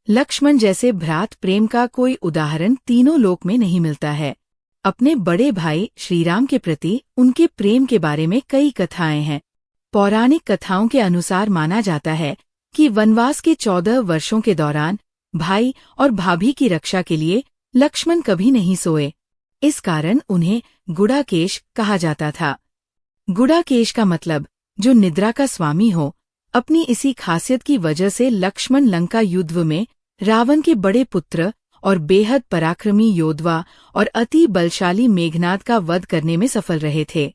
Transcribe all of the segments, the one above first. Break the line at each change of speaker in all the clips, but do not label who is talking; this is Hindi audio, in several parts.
लक्ष्मण जैसे भ्रात प्रेम का कोई उदाहरण तीनों लोक में नहीं मिलता है। अपने बड़े भाई श्रीराम के प्रति उनके प्रेम के बारे में कई कथाएं हैं। पौराणिक कथाओं के अनुसार माना जाता है कि वनवास के 14 वर्षों के दौरान भाई और भाभी की रक्षा के लिए लक्ष्मण कभी नहीं सोए। इस कारण उन्हें गुड़ाकेश कहा जाता था। गुड़ाकेश का मतलब जो निद्रा का स्वामी हो। अपनी इसी खासियत की वजह से लक्ष्मण लंका युद्ध में रावण के बड़े पुत्र और बेहद पराक्रमी योद्धा और अति बलशाली मेघनाद का वध करने में सफल रहे थे।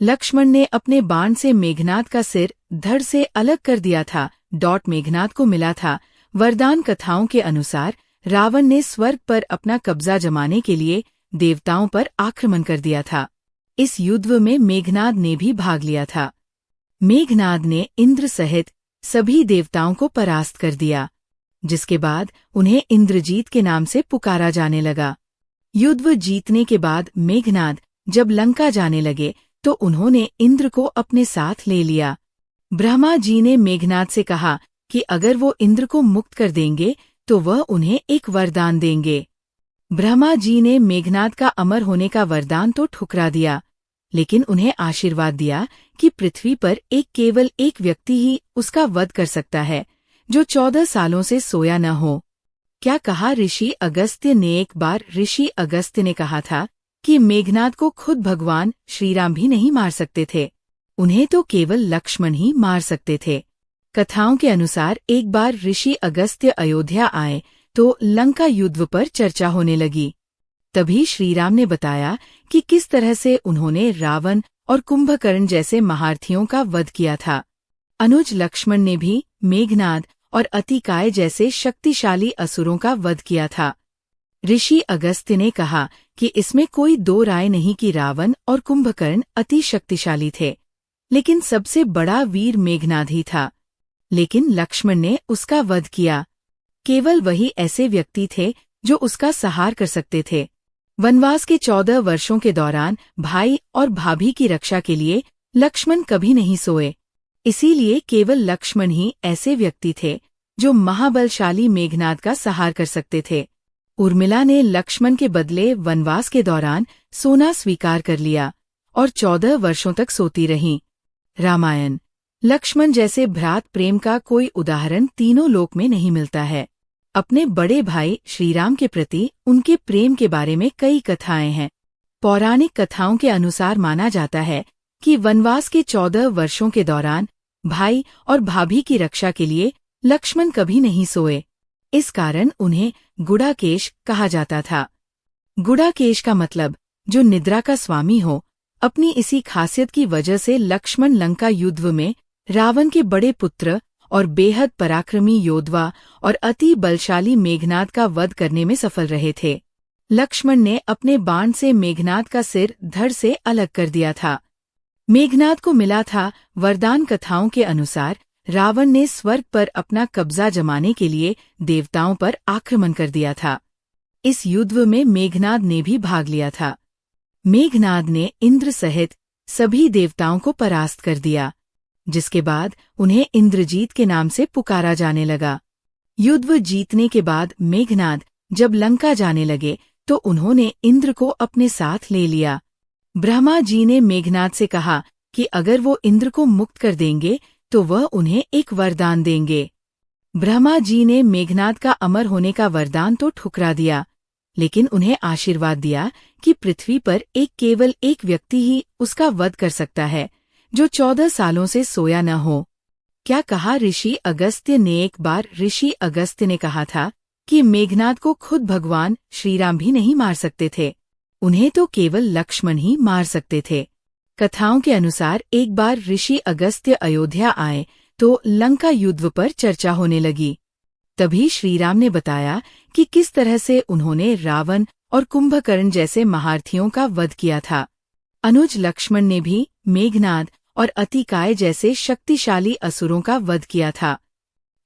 लक्ष्मण ने अपने बाण से मेघनाद का सिर धड़ से अलग कर दिया था। मेघनाद को मिला था। वरदान कथाओं के अनुसार रावण ने स्वर्ग पर अपना कब्जा जमाने के लिए देवताओं पर आक्रमण कर दिया था। इस युद्ध में मेघनाद ने भी भाग लिया था। मेघनाद ने इंद्र सहित सभी देवताओं को परास्त कर दिया, जिसके बाद उन्हें इंद्रजीत के नाम से पुकारा जाने लगा। युद्ध जीतने के बाद मेघनाद जब लंका जाने लगे तो उन्होंने इंद्र को अपने साथ ले लिया। ब्रह्मा जी ने मेघनाद से कहा कि अगर वो इंद्र को मुक्त कर देंगे तो वह उन्हें एक वरदान देंगे। ब्रह्मा जी ने मेघनाद का अमर होने का वरदान तो ठुकरा दिया, लेकिन उन्हें आशीर्वाद दिया कि पृथ्वी पर केवल एक व्यक्ति ही उसका वध कर सकता है जो 14 सालों से सोया न हो। क्या कहा ऋषि अगस्त्य ने? एक बार ऋषि अगस्त्य ने कहा था कि मेघनाद को खुद भगवान श्रीराम भी नहीं मार सकते थे, उन्हें तो केवल लक्ष्मण ही मार सकते थे। कथाओं के अनुसार एक बार ऋषि अगस्त्य अयोध्या आए तो लंका युद्ध पर चर्चा होने लगी। तभी श्रीराम ने बताया कि किस तरह से उन्होंने रावण और कुंभकर्ण जैसे महारथियों का वध किया था। अनुज लक्ष्मण ने भी मेघनाद और अतिकाय जैसे शक्तिशाली असुरों का वध किया था। ऋषि अगस्त्य ने कहा कि इसमें कोई दो राय नहीं कि रावण और कुंभकर्ण अति शक्तिशाली थे, लेकिन सबसे बड़ा वीर मेघनाद ही था। लेकिन लक्ष्मण ने उसका वध किया। केवल वही ऐसे व्यक्ति थे जो उसका सहार कर सकते थे। वनवास के 14 वर्षों के दौरान भाई और भाभी की रक्षा के लिए लक्ष्मण कभी नहीं सोए। इसीलिए केवल लक्ष्मण ही ऐसे व्यक्ति थे जो महाबलशाली मेघनाद का सहार कर सकते थे। उर्मिला ने लक्ष्मण के बदले वनवास के दौरान सोना स्वीकार कर लिया और 14 वर्षों तक सोती रहीं। रामायण। लक्ष्मण जैसे भ्रात प्रेम का कोई उदाहरण तीनों लोक में नहीं मिलता है। अपने बड़े भाई श्रीराम के प्रति उनके प्रेम के बारे में कई कथाएं हैं। पौराणिक कथाओं के अनुसार माना जाता है कि वनवास के 14 वर्षों के दौरान भाई और भाभी की रक्षा के लिए लक्ष्मण कभी नहीं सोए। इस कारण उन्हें गुड़ाकेश कहा जाता था। गुड़ाकेश का मतलब जो निद्रा का स्वामी हो। अपनी इसी खासियत की वजह से लक्ष्मण लंका युद्ध में रावण के बड़े पुत्र और बेहद पराक्रमी योद्धा और अति बलशाली मेघनाद का वध करने में सफल रहे थे। लक्ष्मण ने अपने बाण से मेघनाद का सिर धड़ से अलग कर दिया था। मेघनाद को मिला था। वरदान कथाओं के अनुसार रावण ने स्वर्ग पर अपना कब्जा जमाने के लिए देवताओं पर आक्रमण कर दिया था। इस युद्ध में मेघनाद ने भी भाग लिया था। मेघनाद ने इंद्र सहित सभी देवताओं को परास्त कर दिया, जिसके बाद उन्हें इंद्रजीत के नाम से पुकारा जाने लगा। युद्ध जीतने के बाद मेघनाद जब लंका जाने लगे तो उन्होंने इंद्र को अपने साथ ले लिया। ब्रह्मा जी ने मेघनाद से कहा कि अगर वो इंद्र को मुक्त कर देंगे तो वह उन्हें एक वरदान देंगे। ब्रह्मा जी ने मेघनाद का अमर होने का वरदान तो ठुकरा दिया, लेकिन उन्हें आशीर्वाद दिया कि पृथ्वी पर केवल एक व्यक्ति ही उसका वध कर सकता है जो 14 सालों से सोया न हो। क्या कहा ऋषि अगस्त्य ने? एक बार ऋषि अगस्त्य ने कहा था कि मेघनाद को खुद भगवान श्रीराम भी नहीं मार सकते थे, उन्हें तो केवल लक्ष्मण ही मार सकते थे। कथाओं के अनुसार एक बार ऋषि अगस्त्य अयोध्या आए तो लंका युद्ध पर चर्चा होने लगी। तभी श्रीराम ने बताया कि किस तरह से उन्होंने रावण और कुंभकर्ण जैसे महारथियों का वध किया था। अनुज लक्ष्मण ने भी मेघनाद और अतिकाय जैसे शक्तिशाली असुरों का वध किया था।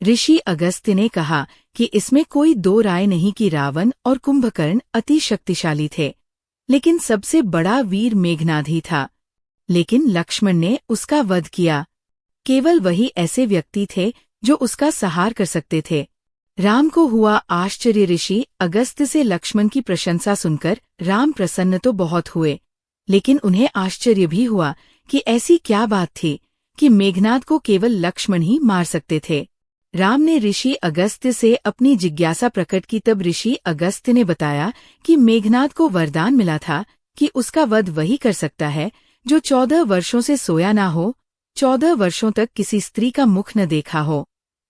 ऋषि अगस्त्य ने कहा कि इसमें कोई दो राय नहीं कि रावण और कुंभकर्ण अति शक्तिशाली थे, लेकिन सबसे बड़ा वीर मेघनाद ही था। लेकिन लक्ष्मण ने उसका वध किया। केवल वही ऐसे व्यक्ति थे जो उसका सहार कर सकते थे। राम को हुआ आश्चर्य। ऋषि अगस्त्य से लक्ष्मण की प्रशंसा सुनकर राम प्रसन्न तो बहुत हुए, लेकिन उन्हें आश्चर्य भी हुआ कि ऐसी क्या बात थी कि मेघनाद को केवल लक्ष्मण ही मार सकते थे। राम ने ऋषि अगस्त्य से अपनी जिज्ञासा प्रकट की। तब ऋषि अगस्त्य ने बताया कि मेघनाद को वरदान मिला था कि उसका वध वही कर सकता है जो 14 वर्षों से सोया ना हो, 14 वर्षों तक किसी स्त्री का मुख न देखा हो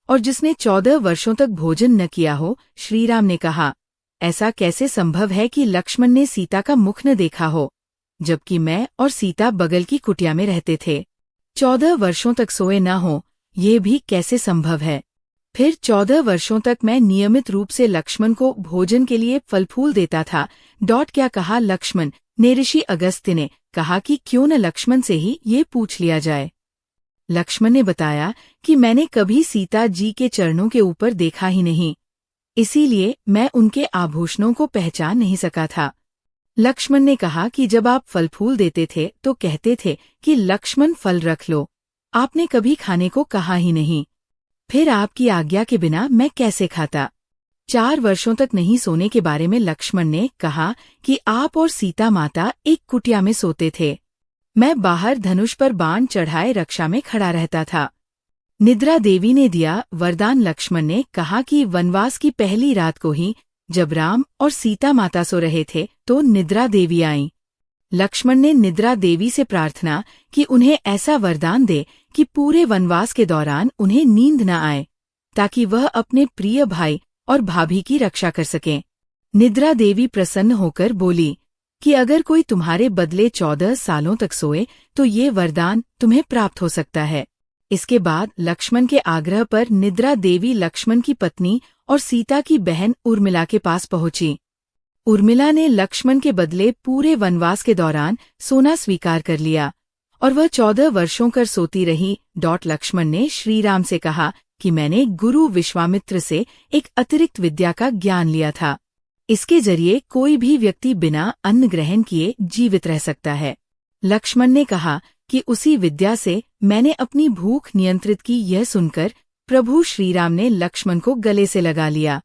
और जिसने 14 वर्षों तक भोजन न किया हो। श्रीराम ने कहा, ऐसा कैसे संभव है कि लक्ष्मण ने सीता का मुख न देखा हो, जबकि मैं और सीता बगल की कुटिया में रहते थे। 14 वर्षों तक सोए न हो, ये भी कैसे संभव है? फिर 14 वर्षों तक मैं नियमित रूप से लक्ष्मण को भोजन के लिए फल फूल देता था। क्या कहा लक्ष्मण ने? ऋषि अगस्त्य ने कहा कि क्यों न लक्ष्मण से ही ये पूछ लिया जाए। लक्ष्मण ने बताया कि मैंने कभी सीता जी के चरणों के ऊपर देखा ही नहीं, इसीलिए मैं उनके आभूषणों को पहचान नहीं सका था। लक्ष्मण ने कहा कि जब आप फल फूल देते थे तो कहते थे कि लक्ष्मण फल रख लो, आपने कभी खाने को कहा ही नहीं। फिर आपकी आज्ञा के बिना मैं कैसे खाता? 4 वर्षों तक नहीं सोने के बारे में लक्ष्मण ने कहा कि आप और सीता माता एक कुटिया में सोते थे, मैं बाहर धनुष पर बाण चढ़ाए रक्षा में खड़ा रहता था। निद्रा देवी ने दिया वरदान। लक्ष्मण ने कहा कि वनवास की पहली रात को ही जब राम और सीता माता सो रहे थे तो निद्रा देवी आईं। लक्ष्मण ने निद्रा देवी से प्रार्थना कि उन्हें ऐसा वरदान दे कि पूरे वनवास के दौरान उन्हें नींद न आए, ताकि वह अपने प्रिय भाई और भाभी की रक्षा कर सकें। निद्रा देवी प्रसन्न होकर बोली कि अगर कोई तुम्हारे बदले 14 सालों तक सोए तो ये वरदान तुम्हें प्राप्त हो सकता है। इसके बाद लक्ष्मण के आग्रह पर निद्रा देवी लक्ष्मण की पत्नी और सीता की बहन उर्मिला के पास पहुंची। उर्मिला ने लक्ष्मण के बदले पूरे वनवास के दौरान सोना स्वीकार कर लिया और वह 14 वर्षों कर सोती रही। लक्ष्मण ने श्रीराम से कहा कि मैंने गुरु विश्वामित्र से एक अतिरिक्त विद्या का ज्ञान लिया था, इसके जरिए कोई भी व्यक्ति बिना अन्न ग्रहण किए जीवित रह सकता है। लक्ष्मण ने कहा कि उसी विद्या से मैंने अपनी भूख नियंत्रित की। यह सुनकर प्रभु श्रीराम ने लक्ष्मण को गले से लगा लिया।